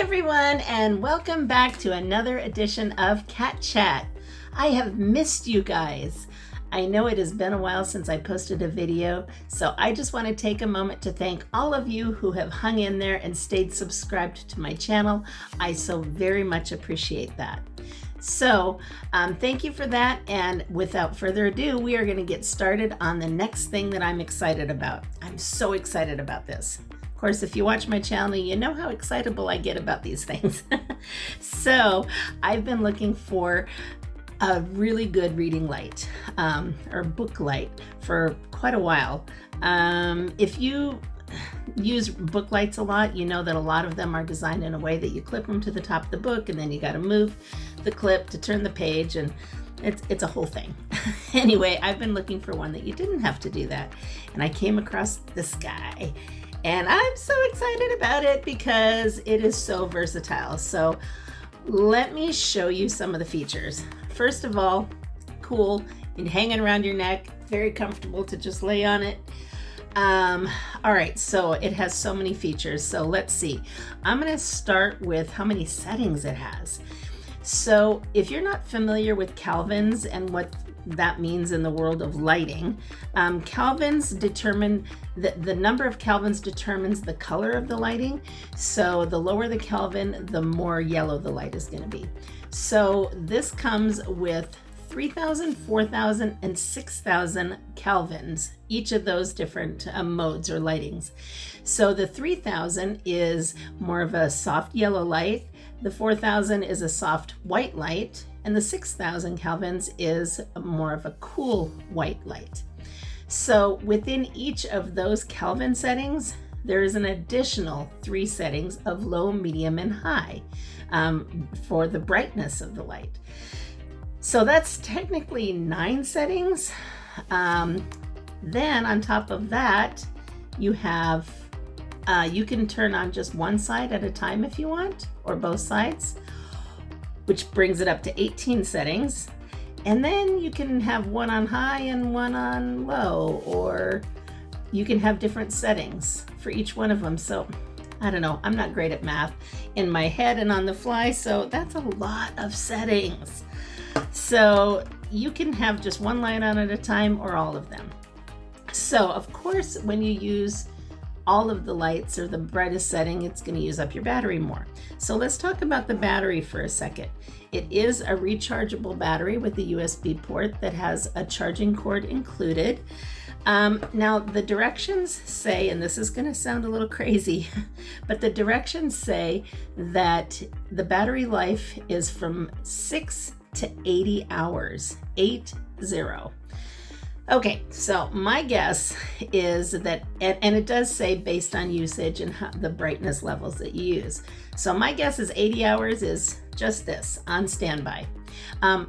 everyone, and welcome back to another edition of Cat Chat. I have missed you guys. I know it has been a while since I posted a video, so I just want to take a moment to thank all of you who have hung in there and stayed subscribed to my channel. I so very much appreciate that. So thank you for that, and without further ado, we are going to get started on the next thing that I'm excited about. I'm so excited about this. Of course, if you watch my channel, you know how excitable I get about these things. So I've been looking for a really good reading light or book light for quite a while. If you use book lights a lot, you know that a lot of them are designed in a way that you clip them to the top of the book, and then you got to move the clip to turn the page, and it's a whole thing. Anyway, I've been looking for one that you didn't have to do that, and I came across this guy. And I'm so excited about it because it is so versatile. So let me show you some of the features. First of all, cool and hanging around your neck, very comfortable to just lay on it. All right, so it has so many features. So let's see. I'm gonna start with how many settings it has. So if you're not familiar with Kelvins and what that means in the world of lighting, Kelvins determine the number of Kelvins determines the color of the lighting. So the lower the Kelvin, the more yellow the light is going to be. So this comes with 3,000, 4,000, and 6,000 Kelvins, each of those different modes or lightings. So the 3,000 is more of a soft yellow light, the 4,000 is a soft white light, and the 6,000 Kelvins is more of a cool white light. So within each of those Kelvin settings, there is an additional 3 settings of low, medium, and high for the brightness of the light. So that's technically 9 settings. Then on top of that, you have, you can turn on just one side at a time if you want, or both sides, which brings it up to 18 settings. And then you can have one on high and one on low, or you can have different settings for each one of them. So I don't know, I'm not great at math in my head and on the fly, so that's a lot of settings. So you can have just one light on at a time or all of them. So of course, when you use all of the lights or the brightest setting, it's going to use up your battery more. So let's talk about the battery for a second. It is a rechargeable battery with a USB port that has a charging cord included. Now the directions say, and this is going to sound a little crazy, but the directions say that the battery life is from 6 to 80 hours, 80. Okay, so my guess is that, and it does say based on usage and the brightness levels that you use. So my guess is 80 hours is just this, on standby.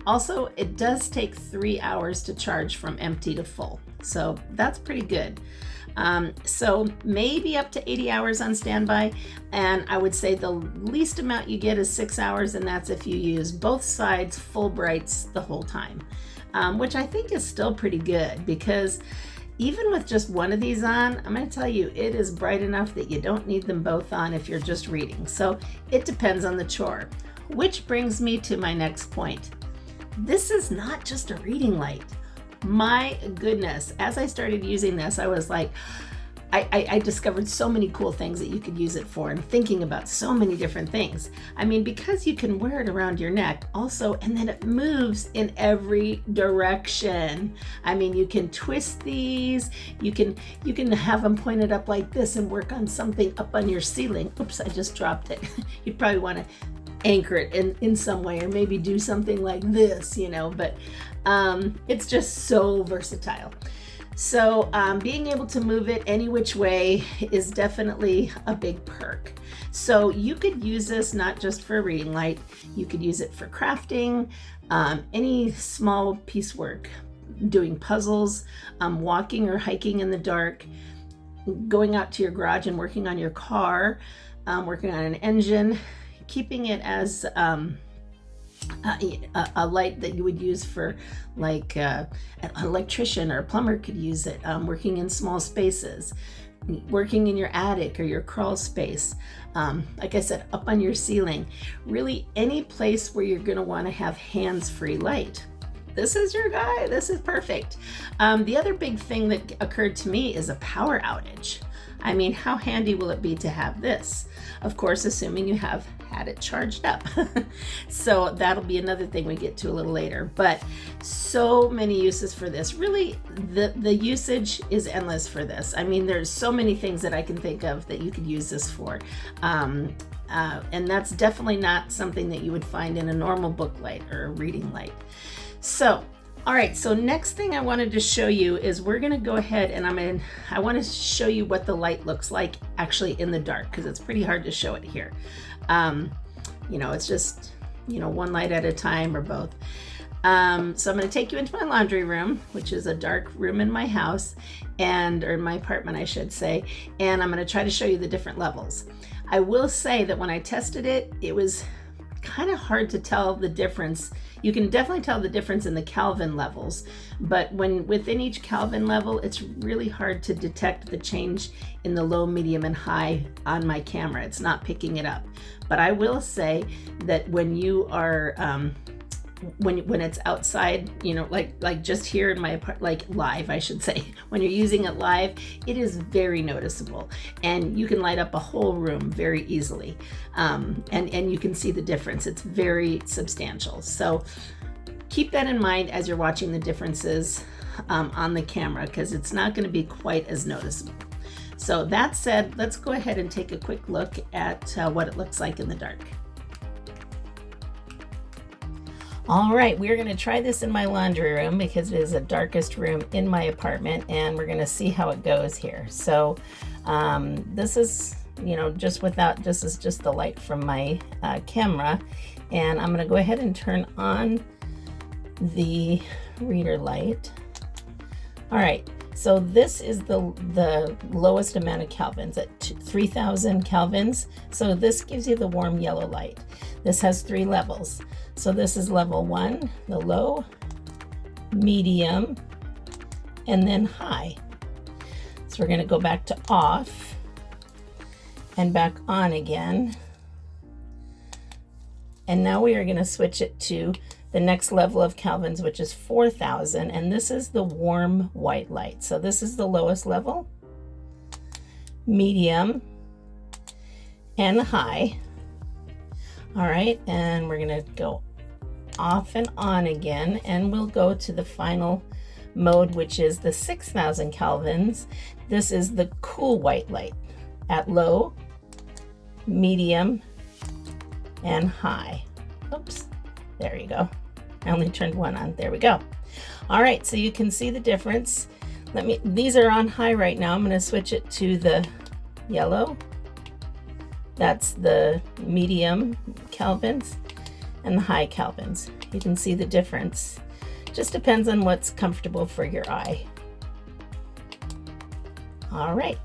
Also, it does take 3 hours to charge from empty to full. So that's pretty good. So maybe up to 80 hours on standby. And I would say the least amount you get is 6 hours, and that's if you use both sides full brights the whole time. Which I think is still pretty good, because even with just one of these on, I'm going to tell you, it is bright enough that you don't need them both on if you're just reading. So it depends on the chore, which brings me to my next point. This is not just a reading light. My goodness, as I started using this, I was like, I discovered so many cool things that you could use it for, and thinking about so many different things. I mean, because you can wear it around your neck also, and then it moves in every direction. I mean, you can twist these, you can have them pointed up like this and work on something up on your ceiling. Oops, I just dropped it. You'd probably want to anchor it in some way, or maybe do something like this, you know, but it's just so versatile. So being able to move it any which way is definitely a big perk. So you could use this not just for a reading light, you could use it for crafting, any small piecework, doing puzzles, walking or hiking in the dark, going out to your garage and working on your car, working on an engine, keeping it as a light that you would use for, like an electrician or a plumber could use it, working in small spaces, working in your attic or your crawl space, like I said, up on your ceiling, really any place where you're going to want to have hands-free light. This is your guy. This is perfect. The other big thing that occurred to me is a power outage. I mean, how handy will it be to have this? Of course, assuming you have had it charged up. So that'll be another thing we get to a little later. But so many uses for this. Really, the usage is endless for this. I mean, there's so many things that I can think of that you could use this for. And that's definitely not something that you would find in a normal book light or a reading light. So, all right, so next thing I wanted to show you is we're gonna go ahead and I wanna show you what the light looks like actually in the dark, because it's pretty hard to show it here. You know, it's just, you know, one light at a time or both. So I'm gonna take you into my laundry room, which is a dark room in my house, or in my apartment, I should say, and I'm gonna try to show you the different levels. I will say that when I tested it, it was kind of hard to tell the difference. You can definitely tell the difference in the Kelvin levels, but within each Kelvin level, it's really hard to detect the change in the low, medium, and high on my camera. It's not picking it up. But I will say that when you are when it's outside, you know, like just here in my apartment, like live, I should say, when you're using it live, it is very noticeable, and you can light up a whole room very easily, and you can see the difference. It's very substantial. So keep that in mind as you're watching the differences on the camera, because it's not going to be quite as noticeable. So that said, let's go ahead and take a quick look at what it looks like in the dark. All right, we're going to try this in my laundry room because it is the darkest room in my apartment, and we're going to see how it goes here. So this is, you know, this is just the light from my camera, and I'm going to go ahead and turn on the reader light. All right, so this is the lowest amount of kelvins at 3000 kelvins. So this gives you the warm yellow light. This has 3 levels. So this is level 1, the low, medium, and then high. So we're going to go back to off and back on again. And now we are going to switch it to the next level of kelvins, which is 4000, and this is the warm white light. So this is the lowest level, medium, and high. All right, and we're gonna go off and on again, and we'll go to the final mode, which is the 6000 kelvins. This is the cool white light at low, medium, and high. Oops, there you go. I only turned one on. There we go. All right, so you can see the difference. These are on high right now. I'm going to switch it to the yellow. That's the medium kelvins and the high kelvins. You can see the difference. Just depends on what's comfortable for your eye. All right.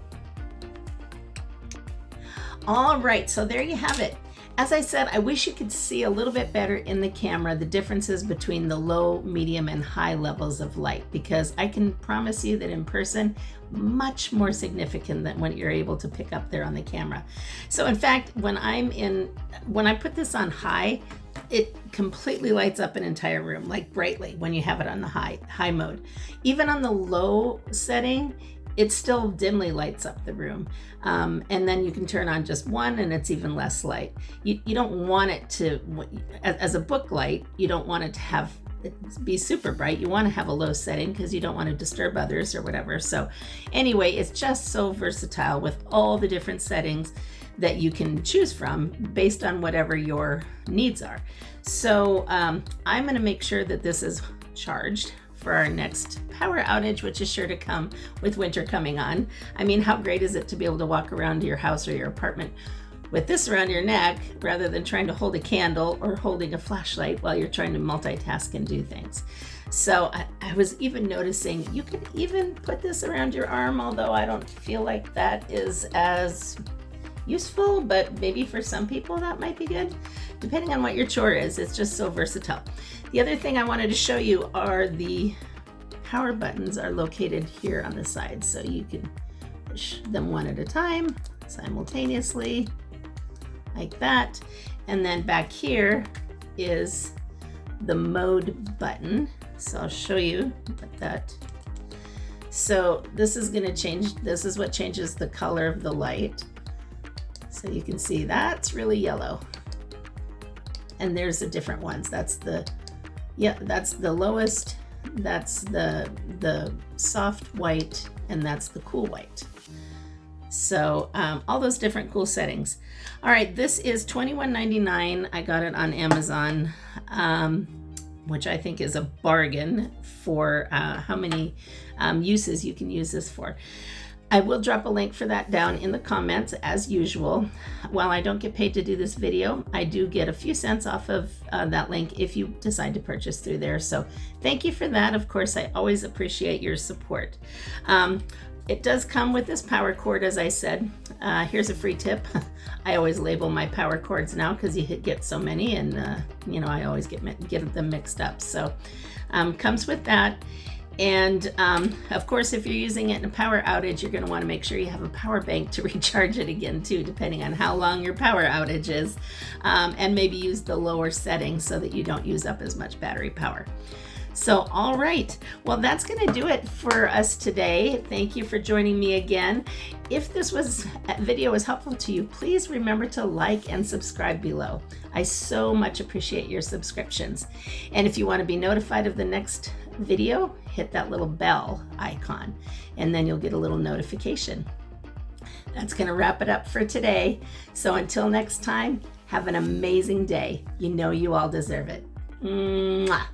All right, so there you have it. As I said, I wish you could see a little bit better in the camera the differences between the low, medium, and high levels of light, because I can promise you that in person, much more significant than what you're able to pick up there on the camera. So in fact, when I put this on high, it completely lights up an entire room, like brightly, when you have it on the high mode. Even on the low setting, it still dimly lights up the room. And then you can turn on just one and it's even less light. You don't want it to, as a book light, you don't want it to have it be super bright. You want to have a low setting because you don't want to disturb others or whatever. So anyway, it's just so versatile with all the different settings that you can choose from based on whatever your needs are. So I'm going to make sure that this is charged for our next power outage, which is sure to come with winter coming on. I mean, how great is it to be able to walk around your house or your apartment with this around your neck rather than trying to hold a candle or holding a flashlight while you're trying to multitask and do things. So I was even noticing you could even put this around your arm, although I don't feel like that is as useful, but maybe for some people that might be good, depending on what your chore is. It's just so versatile. The other thing I wanted to show you are the power buttons are located here on the side, so you can charge them one at a time simultaneously, like that. And then back here is the mode button. So I'll show you that. So this is going to change, this is what changes the color of the light. So you can see that's really yellow. And there's the different ones. That's the, yeah, that's the lowest, that's the soft white, and that's the cool white. So all those different cool settings. All right, this is $21.99. I got it on Amazon, which I think is a bargain for how many uses you can use this for. I will drop a link for that down in the comments as usual. While I don't get paid to do this video, I do get a few cents off of that link if you decide to purchase through there. So thank you for that. Of course, I always appreciate your support. It does come with this power cord, as I said. Here's a free tip. I always label my power cords now because you get so many, and you know, I always get them mixed up. So comes with that. And of course, if you're using it in a power outage, you're going to want to make sure you have a power bank to recharge it again too, depending on how long your power outage is, and maybe use the lower setting so that you don't use up as much battery power. So, all right, well, that's going to do it for us today. Thank you for joining me again. If this video was helpful to you, please remember to like and subscribe below. I so much appreciate your subscriptions. And if you want to be notified of the next video, hit that little bell icon, and then you'll get a little notification. That's going to wrap it up for today. So until next time, have an amazing day. You know you all deserve it. Mwah.